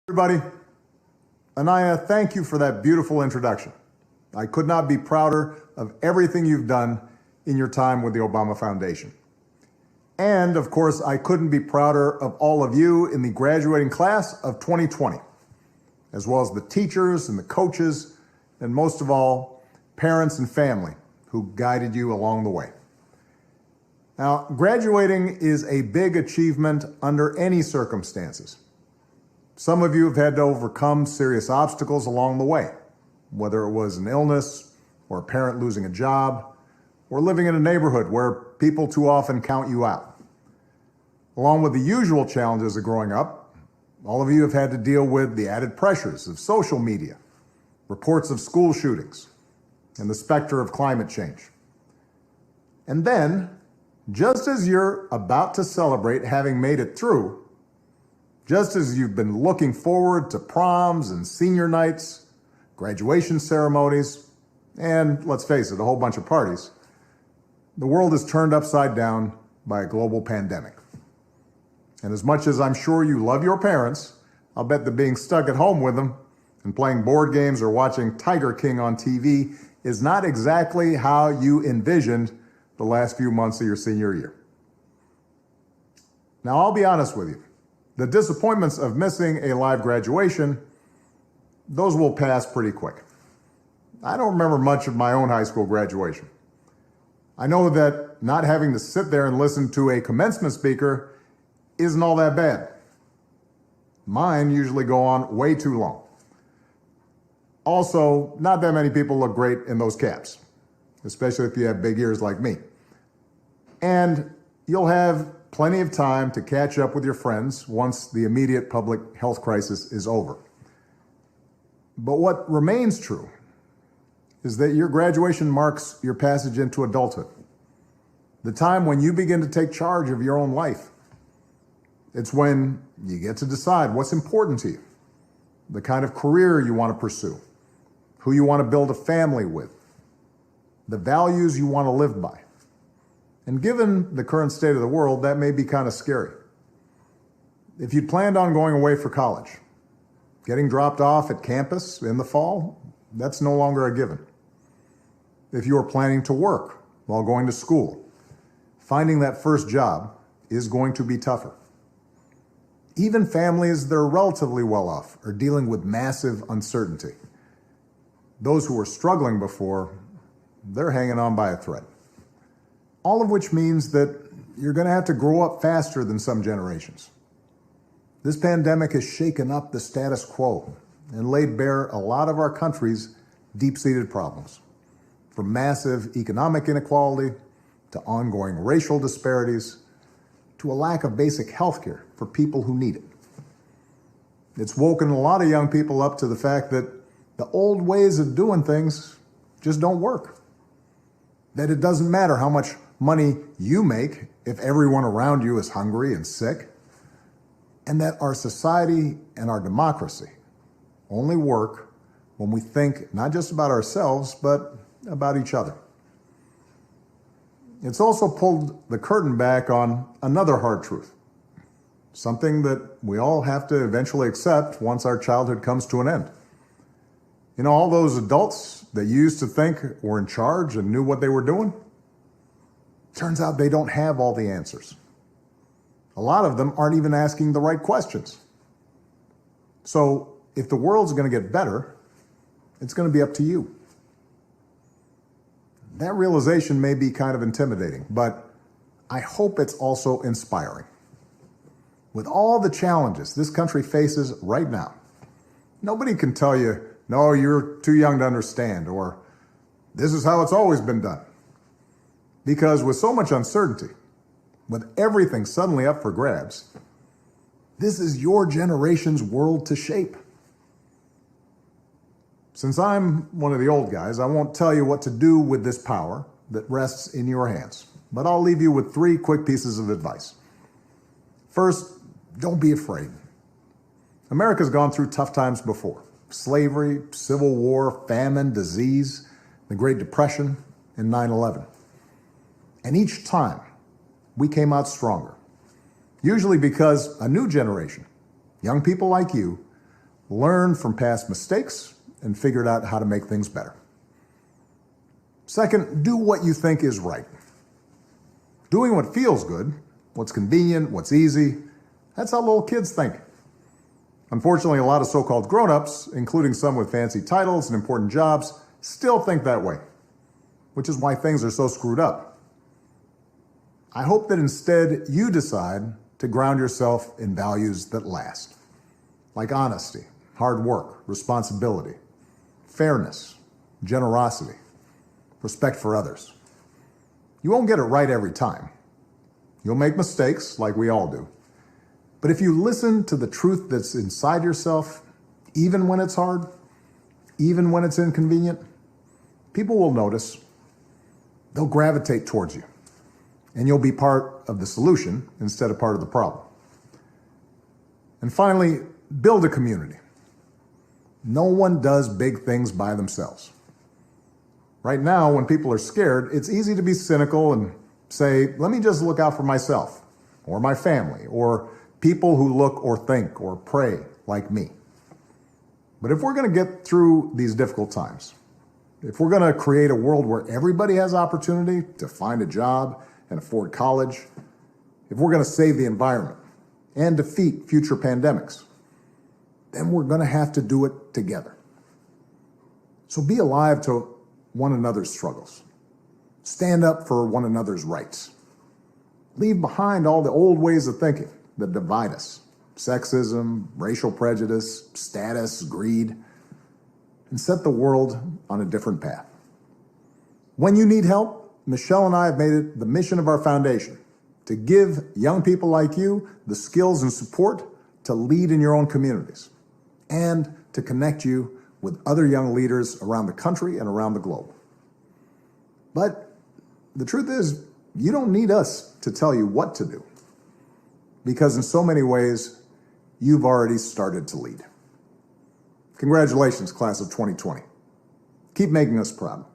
Everybody, Anaya, thank you for that beautiful introduction. I could not be prouder of everything you've done in your time with the Obama Foundation. And of course, I couldn't be prouder of all of you in the graduating class of 2020, as well as the teachers and the coaches, and most of all, parents and family who guided you along the way. Now, graduating is a big achievement under any circumstances. Some of you have had to overcome serious obstacles along the way, whether it was an illness or a parent losing a job or living in a neighborhood where people too often count you out. Along with the usual challenges of growing up, all of you have had to deal with the added pressures of social media, reports of school shootings, and the specter of climate change. And then, just as you're about to celebrate having made it through, just as you've been looking forward to proms and senior nights, graduation ceremonies, and let's face it, a whole bunch of parties, the world is turned upside down by a global pandemic. And as much as I'm sure you love your parents, I'll bet that being stuck at home with them and playing board games or watching Tiger King on TV is not exactly how you envisioned the last few months of your senior year. Now, I'll be honest with you. The disappointments of missing a live graduation, those will pass pretty quick. I don't remember much of my own high school graduation. I know that not having to sit there and listen to a commencement speaker isn't all that bad. Mine usually go on way too long. Also, not that many people look great in those caps, especially if you have big ears like me. And you'll have plenty of time to catch up with your friends once the immediate public health crisis is over. But what remains true is that your graduation marks your passage into adulthood, the time when you begin to take charge of your own life. It's when you get to decide what's important to you, the kind of career you want to pursue, who you want to build a family with, the values you want to live by. And given the current state of the world, that may be kind of scary. If you'd planned on going away for college, getting dropped off at campus in the fall, that's no longer a given. If you are planning to work while going to school, finding that first job is going to be tougher. Even families that are relatively well off are dealing with massive uncertainty. Those who were struggling before, they're hanging on by a thread. All of which means that you're going to have to grow up faster than some generations. This pandemic has shaken up the status quo and laid bare a lot of our country's deep-seated problems, from massive economic inequality to ongoing racial disparities to a lack of basic health care for people who need it. It's woken a lot of young people up to the fact that the old ways of doing things just don't work. That it doesn't matter how much money you make if everyone around you is hungry and sick, and that our society and our democracy only work when we think not just about ourselves, but about each other. It's also pulled the curtain back on another hard truth, something that we all have to eventually accept once our childhood comes to an end. You know, all those adults that you used to think were in charge and knew what they were doing, turns out they don't have all the answers. A lot of them aren't even asking the right questions. So if the world's going to get better, it's going to be up to you. That realization may be kind of intimidating, but I hope it's also inspiring. With all the challenges this country faces right now, nobody can tell you, no, you're too young to understand, or this is how it's always been done. Because with so much uncertainty, with everything suddenly up for grabs, this is your generation's world to shape. Since I'm one of the old guys, I won't tell you what to do with this power that rests in your hands, but I'll leave you with 3 quick pieces of advice. First, don't be afraid. America's gone through tough times before: slavery, civil war, famine, disease, the Great Depression, and 9/11. And each time, we came out stronger, usually because a new generation, young people like you, learned from past mistakes, and figured out how to make things better. Second, do what you think is right. Doing what feels good, what's convenient, what's easy, that's how little kids think. Unfortunately, a lot of so-called grown-ups, including some with fancy titles and important jobs, still think that way, which is why things are so screwed up. I hope that instead you decide to ground yourself in values that last, like honesty, hard work, responsibility, fairness, generosity, respect for others. You won't get it right every time. You'll make mistakes, like we all do. But if you listen to the truth that's inside yourself, even when it's hard, even when it's inconvenient, people will notice. They'll gravitate towards you. And you'll be part of the solution instead of part of the problem. And finally, build a community. No one does big things by themselves. Right now, when people are scared, it's easy to be cynical and say, let me just look out for myself, or my family, or people who look or think or pray like me. But if we're going to get through these difficult times, if we're going to create a world where everybody has opportunity to find a job and afford college, if we're going to save the environment and defeat future pandemics, then we're going to have to do it together. So be alive to one another's struggles. Stand up for one another's rights. Leave behind all the old ways of thinking that divide us: sexism, racial prejudice, status, greed, and set the world on a different path. When you need help, Michelle and I have made it the mission of our foundation to give young people like you the skills and support to lead in your own communities and to connect you with other young leaders around the country and around the globe. But the truth is, you don't need us to tell you what to do, because in so many ways, you've already started to lead. Congratulations, class of 2020. Keep making us proud.